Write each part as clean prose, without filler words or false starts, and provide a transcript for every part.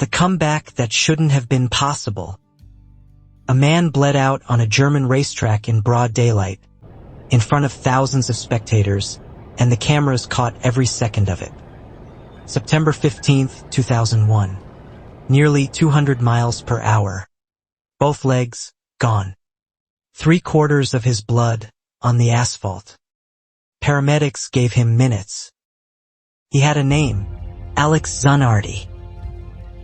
The comeback that shouldn't have been possible. A man bled out on a German racetrack in broad daylight, in front of thousands of spectators, and the cameras caught every second of it. September 15, 2001. Nearly 200 miles per hour. Both legs, gone. 3/4 of his blood, on the asphalt. Paramedics gave him minutes. He had a name, Alex Zanardi.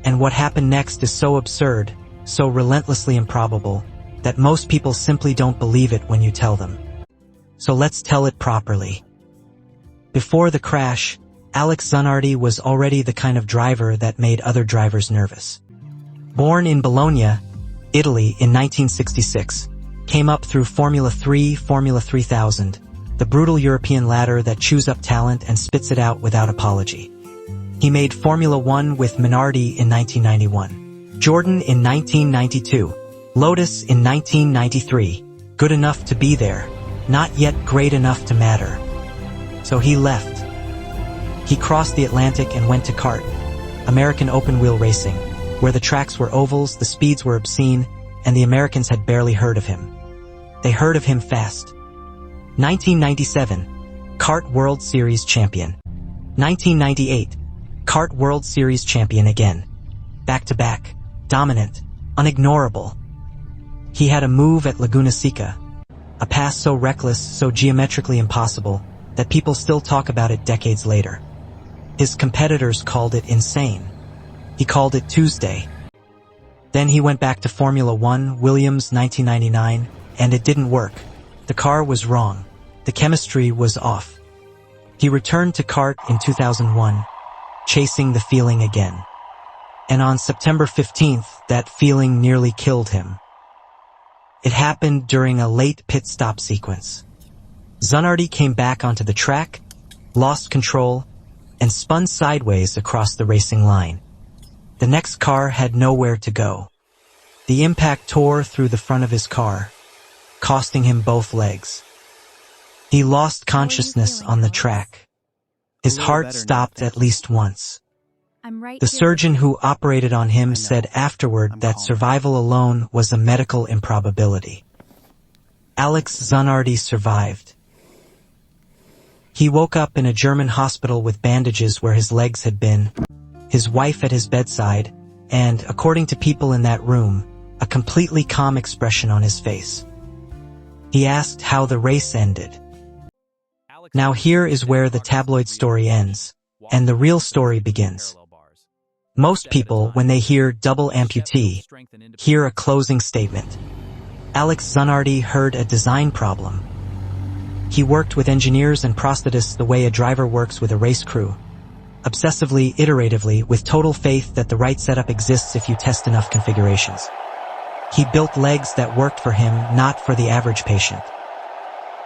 And what happened next is so absurd, so relentlessly improbable, that most people simply don't believe it when you tell them. So let's tell it properly. Before the crash, Alex Zanardi was already the kind of driver that made other drivers nervous. Born in Bologna, Italy in 1966, came up through Formula 3, Formula 3000, the brutal European ladder that chews up talent and spits it out without apology. He made Formula 1 with Minardi in 1991, Jordan in 1992, Lotus in 1993, good enough to be there, not yet great enough to matter. So he left. He crossed the Atlantic and went to CART, American open-wheel racing, where the tracks were ovals, the speeds were obscene, and the Americans had barely heard of him. They heard of him fast. 1997, CART World Series champion. 1998, CART World Series champion again. Back-to-back, dominant, unignorable. He had a move at Laguna Seca, a pass so reckless, so geometrically impossible, that people still talk about it decades later. His competitors called it insane. He called it Tuesday. Then he went back to Formula 1, Williams, 1999, and it didn't work. The car was wrong. The chemistry was off. He returned to CART in 2001, chasing the feeling again. And on September 15th, that feeling nearly killed him. It happened during a late pit stop sequence. Zanardi came back onto the track, lost control, and spun sideways across the racing line. The next car had nowhere to go. The impact tore through the front of his car, costing him both legs. He lost consciousness on the track. His heart stopped at least once. The surgeon who operated on him said afterward that survival alone was a medical improbability. Alex Zanardi survived. He woke up in a German hospital with bandages where his legs had been, his wife at his bedside, and, according to people in that room, a completely calm expression on his face. He asked how the race ended. Now here is where the tabloid story ends, and the real story begins. Most people, when they hear double amputee, hear a closing statement. Alex Zanardi heard a design problem. He worked with engineers and prosthetists the way a driver works with a race crew. Obsessively, iteratively, with total faith that the right setup exists if you test enough configurations. He built legs that worked for him, not for the average patient.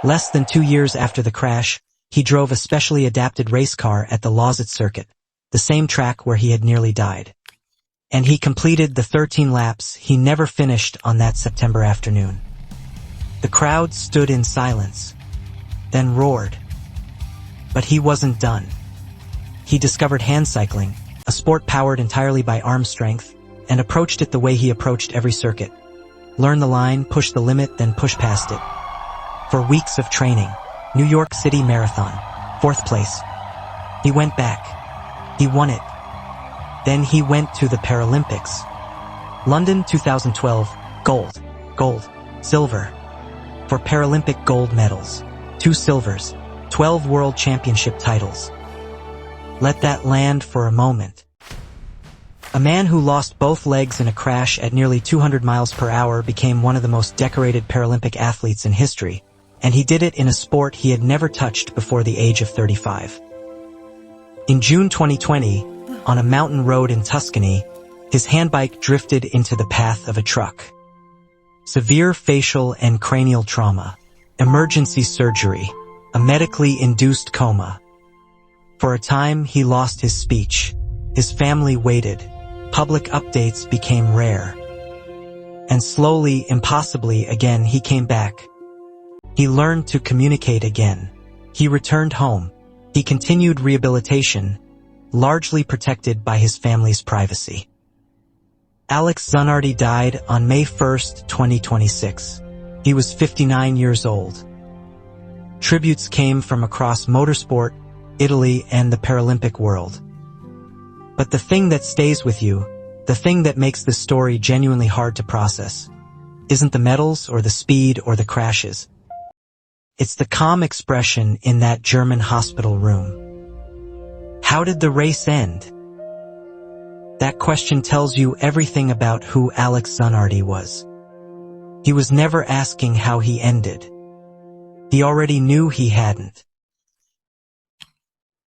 Less than 2 years after the crash, he drove a specially adapted race car at the Lausitz circuit, the same track where he had nearly died. And he completed the 13 laps he never finished on that September afternoon. The crowd stood in silence, then roared. But he wasn't done. He discovered hand cycling, a sport powered entirely by arm strength, and approached it the way he approached every circuit. Learn the line, push the limit, then push past it. For weeks of training, New York City Marathon, 4th place. He went back. He won it. Then he went to the Paralympics. London 2012, gold, silver. For Paralympic gold medals, 2 silvers, 12 world championship titles. Let that land for a moment. A man who lost both legs in a crash at nearly 200 miles per hour became one of the most decorated Paralympic athletes in history, and he did it in a sport he had never touched before the age of 35. In June 2020, on a mountain road in Tuscany, his handbike drifted into the path of a truck. Severe facial and cranial trauma, emergency surgery, a medically induced coma. For a time, he lost his speech. His family waited. Public updates became rare. And slowly, impossibly, again, he came back. He learned to communicate again. He returned home. He continued rehabilitation, largely protected by his family's privacy. Alex Zanardi died on May 1st, 2026. He was 59 years old. Tributes came from across motorsport, Italy, and the Paralympic world. But the thing that stays with you, the thing that makes this story genuinely hard to process, isn't the medals or the speed or the crashes. It's the calm expression in that German hospital room. How did the race end? That question tells you everything about who Alex Zanardi was. He was never asking how he ended. He already knew he hadn't.